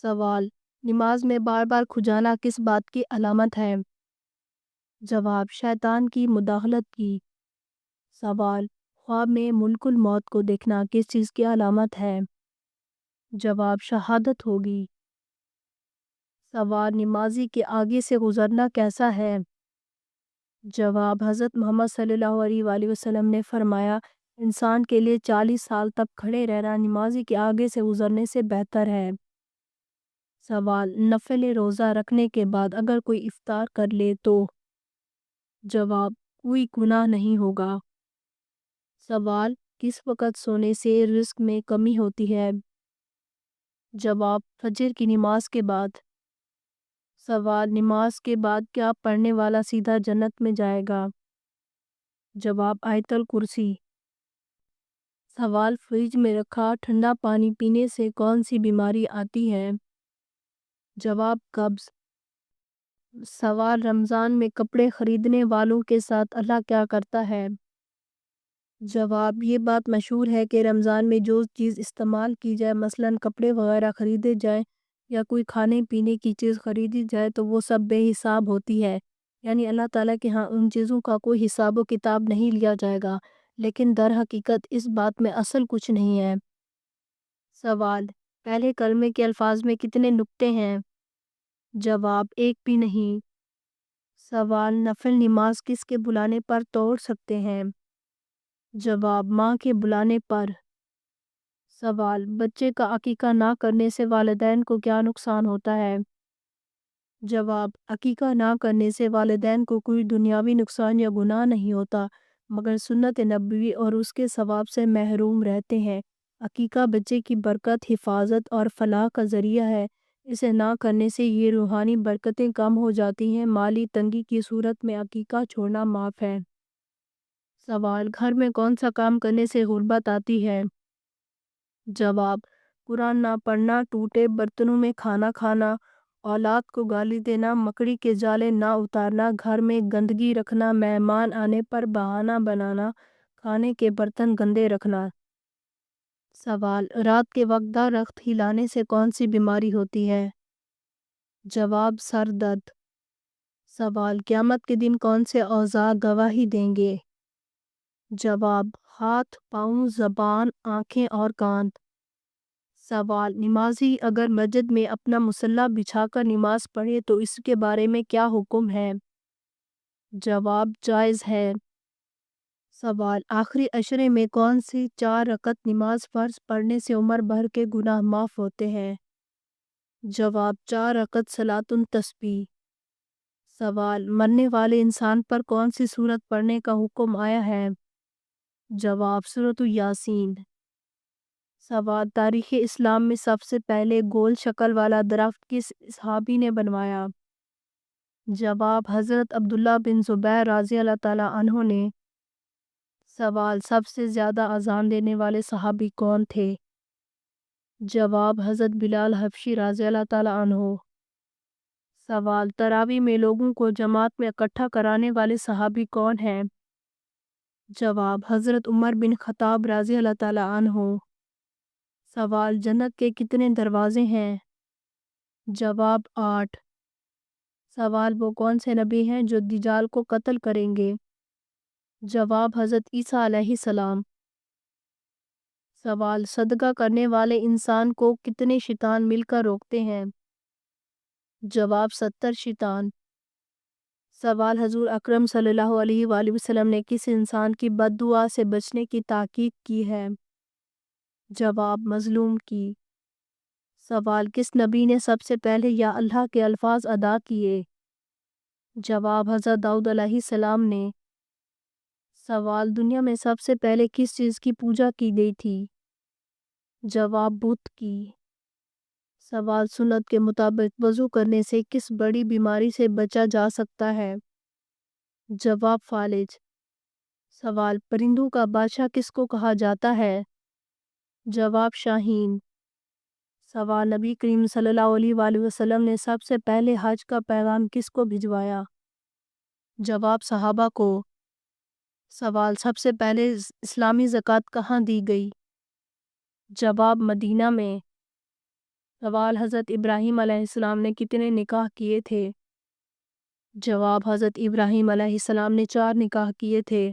سوال: نماز میں بار بار کھجانا کس بات کی علامت ہے؟ جواب: شیطان کی مداخلت کی۔ سوال: خواب میں ملک الموت کو دیکھنا کس چیز کی علامت ہے؟ جواب: شہادت ہوگی۔ سوال: نمازی کے آگے سے گزرنا کیسا ہے؟ جواب: حضرت محمد صلی اللہ علیہ وآلہ وسلم نے فرمایا، انسان کے لیے 40 سال تک کھڑے رہنا نمازی کے آگے سے گزرنے سے بہتر ہے۔ سوال: نفل روزہ رکھنے کے بعد اگر کوئی افطار کر لے تو؟ جواب: کوئی گناہ نہیں ہوگا۔ سوال: کس وقت سونے سے رزق میں کمی ہوتی ہے؟ جواب: فجر کی نماز کے بعد۔ سوال: نماز کے بعد کیا پڑھنے والا سیدھا جنت میں جائے گا؟ جواب: آیت الکرسی۔ سوال: فریج میں رکھا ٹھنڈا پانی پینے سے کون سی بیماری آتی ہے؟ جواب: قبض۔ سوال: رمضان میں کپڑے خریدنے والوں کے ساتھ اللہ کیا کرتا ہے؟ جواب: یہ بات مشہور ہے کہ رمضان میں جو چیز استعمال کی جائے، مثلاً کپڑے وغیرہ خریدے جائیں یا کوئی کھانے پینے کی چیز خریدی جائے تو وہ سب بے حساب ہوتی ہے، یعنی اللہ تعالیٰ کے ہاں ان چیزوں کا کوئی حساب و کتاب نہیں لیا جائے گا، لیکن در حقیقت اس بات میں اصل کچھ نہیں ہے۔ سوال: پہلے کلمے کے الفاظ میں کتنے نقطے ہیں؟ جواب: ایک بھی نہیں۔ سوال: نفل نماز کس کے بلانے پر توڑ سکتے ہیں؟ جواب: ماں کے بلانے پر۔ سوال: بچے کا عقیقہ نہ کرنے سے والدین کو کیا نقصان ہوتا ہے؟ جواب: عقیقہ نہ کرنے سے والدین کو کوئی دنیاوی نقصان یا گناہ نہیں ہوتا، مگر سنت نبوی اور اس کے ثواب سے محروم رہتے ہیں۔ عقیقہ بچے کی برکت، حفاظت اور فلاح کا ذریعہ ہے۔ اسے نہ کرنے سے یہ روحانی برکتیں کم ہو جاتی ہیں۔ مالی تنگی کی صورت میں عقیقہ چھوڑنا معاف ہے۔ سوال: گھر میں کون سا کام کرنے سے غربت آتی ہے؟ جواب: قرآن نہ پڑھنا، ٹوٹے برتنوں میں کھانا کھانا، اولاد کو گالی دینا، مکڑی کے جالے نہ اتارنا، گھر میں گندگی رکھنا، مہمان آنے پر بہانہ بنانا، کھانے کے برتن گندے رکھنا۔ سوال: رات کے وقت درخت ہلانے سے کون سی بیماری ہوتی ہے؟ جواب: سر درد۔ سوال: قیامت کے دن کون سے اعضاء گواہی دیں گے؟ جواب: ہاتھ، پاؤں، زبان، آنکھیں اور کان۔ سوال: نمازی اگر مسجد میں اپنا مصلی بچھا کر نماز پڑھے تو اس کے بارے میں کیا حکم ہے؟ جواب: جائز ہے۔ سوال: آخری عشرے میں کون سی 4 رکعت نماز فرض پڑھنے سے عمر بھر کے گناہ معاف ہوتے ہیں؟ جواب: 4 رکعت صلاۃ التسبیح۔ سوال: مرنے والے انسان پر کون سی سورت پڑھنے کا حکم آیا ہے؟ جواب: سورۃ یاسین۔ سوال: تاریخ اسلام میں سب سے پہلے گول شکل والا درخت کس صحابی نے بنوایا؟ جواب: حضرت عبداللہ بن زبیر رضی اللہ تعالیٰ عنہ نے۔ سوال: سب سے زیادہ اذان دینے والے صحابی کون تھے؟ جواب: حضرت بلال حبشی رضی اللہ تعالیٰ عنہ۔ سوال: تراویح میں لوگوں کو جماعت میں اکٹھا کرانے والے صحابی کون ہیں؟ جواب: حضرت عمر بن خطاب رضی اللہ تعالیٰ عنہ۔ سوال: جنت کے کتنے دروازے ہیں؟ جواب: 8۔ سوال: وہ کون سے نبی ہیں جو دجال کو قتل کریں گے؟ جواب: حضرت عیسیٰ علیہ السلام۔ سوال: صدقہ کرنے والے انسان کو کتنے شیطان مل کر روکتے ہیں؟ جواب: 70 شیطان۔ سوال: حضور اکرم صلی اللہ علیہ وآلہ وسلم نے کس انسان کی بد دعا سے بچنے کی تاکید کی ہے؟ جواب: مظلوم کی۔ سوال: کس نبی نے سب سے پہلے یا اللہ کے الفاظ ادا کیے؟ جواب: حضرت داؤد علیہ السلام نے۔ سوال: دنیا میں سب سے پہلے کس چیز کی پوجا کی گئی تھی؟ جواب: بت کی۔ سوال: سنت کے مطابق وضو کرنے سے کس بڑی بیماری سے بچا جا سکتا ہے؟ جواب: فالج۔ سوال: پرندوں کا بادشاہ کس کو کہا جاتا ہے؟ جواب: شاہین۔ سوال: نبی کریم صلی اللہ علیہ وآلہ وسلم نے سب سے پہلے حج کا پیغام کس کو بھجوایا؟ جواب: صحابہ کو۔ سوال: سب سے پہلے اسلامی زکوٰۃ کہاں دی گئی؟ جواب: مدینہ میں۔ سوال: حضرت ابراہیم علیہ السلام نے کتنے نکاح کیے تھے؟ جواب: حضرت ابراہیم علیہ السلام نے 4 نکاح کیے تھے۔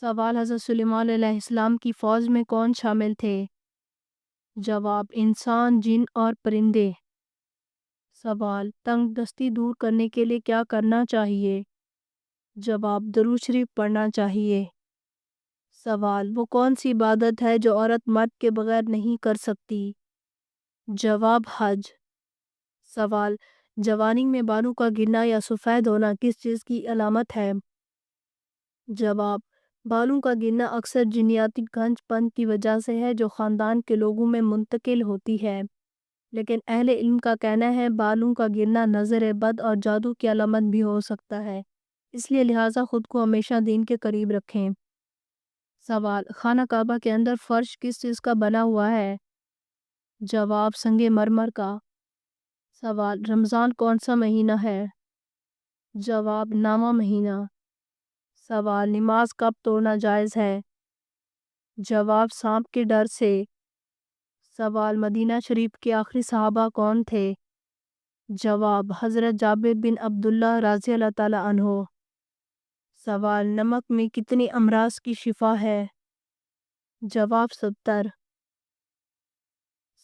سوال: حضرت سلیمان علیہ السلام کی فوج میں کون شامل تھے؟ جواب: انسان، جن اور پرندے۔ سوال: تنگ دستی دور کرنے کے لیے کیا کرنا چاہیے؟ جواب: درود شریف پڑھنا چاہیے۔ سوال: وہ کون سی عبادت ہے جو عورت مرد کے بغیر نہیں کر سکتی؟ جواب: حج۔ سوال: جوانی میں بالوں کا گرنا یا سفید ہونا کس چیز کی علامت ہے؟ جواب: بالوں کا گرنا اکثر جنیاتی گنج پن کی وجہ سے ہے جو خاندان کے لوگوں میں منتقل ہوتی ہے، لیکن اہل علم کا کہنا ہے بالوں کا گرنا نظر بد اور جادو کی علامت بھی ہو سکتا ہے، اس لیے لہٰذا خود کو ہمیشہ دین کے قریب رکھیں۔ سوال: خانہ کعبہ کے اندر فرش کس چیز کا بنا ہوا ہے؟ جواب: سنگ مرمر کا۔ سوال: رمضان کون سا مہینہ ہے؟ جواب: 9واں مہینہ۔ سوال: نماز کب توڑنا جائز ہے؟ جواب: سانپ کے ڈر سے۔ سوال: مدینہ شریف کے آخری صحابہ کون تھے؟ جواب: حضرت جابر بن عبداللہ رضی اللہ تعالیٰ عنہ۔ سوال: نمک میں کتنی امراض کی شفا ہے؟ جواب: 70۔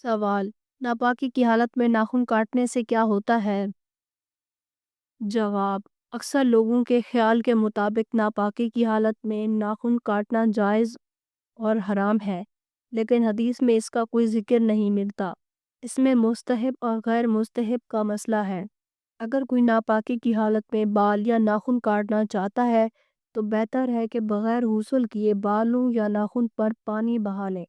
سوال: ناپاکی کی حالت میں ناخن کاٹنے سے کیا ہوتا ہے؟ جواب: اکثر لوگوں کے خیال کے مطابق ناپاکی کی حالت میں ناخن کاٹنا جائز اور حرام ہے، لیکن حدیث میں اس کا کوئی ذکر نہیں ملتا۔ اس میں مستحب اور غیر مستحب کا مسئلہ ہے۔ اگر کوئی ناپاکی کی حالت میں بال یا ناخن کاٹنا چاہتا ہے تو بہتر ہے کہ بغیر غسل کیے بالوں یا ناخن پر پانی بہا لیں۔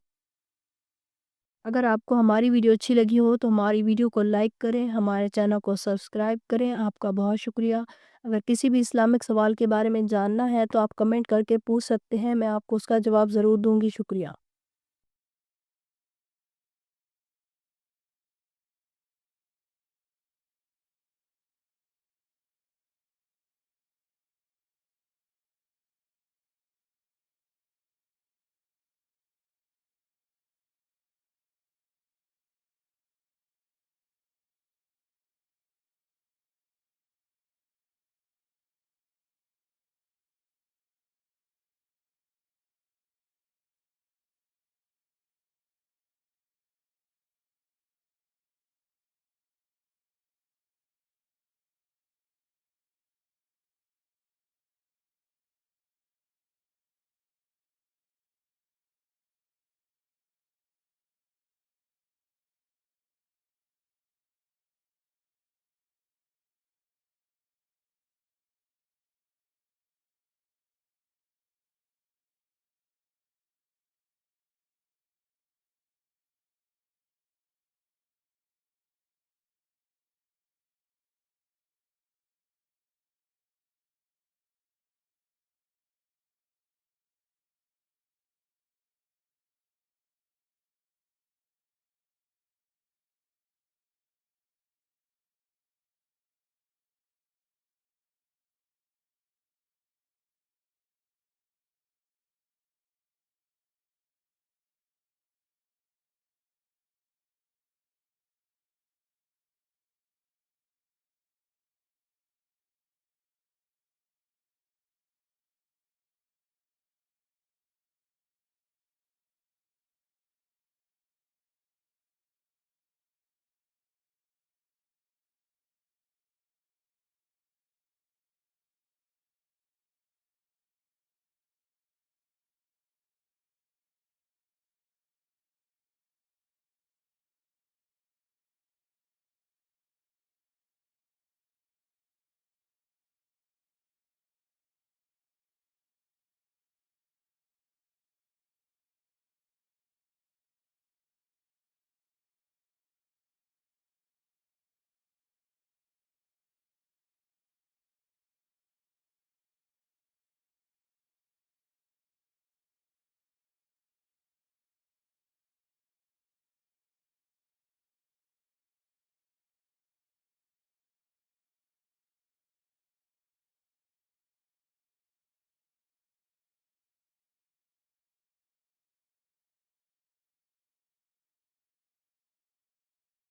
اگر آپ کو ہماری ویڈیو اچھی لگی ہو تو ہماری ویڈیو کو لائک کریں، ہمارے چینل کو سبسکرائب کریں۔ آپ کا بہت شکریہ۔ اگر کسی بھی اسلامک سوال کے بارے میں جاننا ہے تو آپ کمنٹ کر کے پوچھ سکتے ہیں، میں آپ کو اس کا جواب ضرور دوں گی۔ شکریہ۔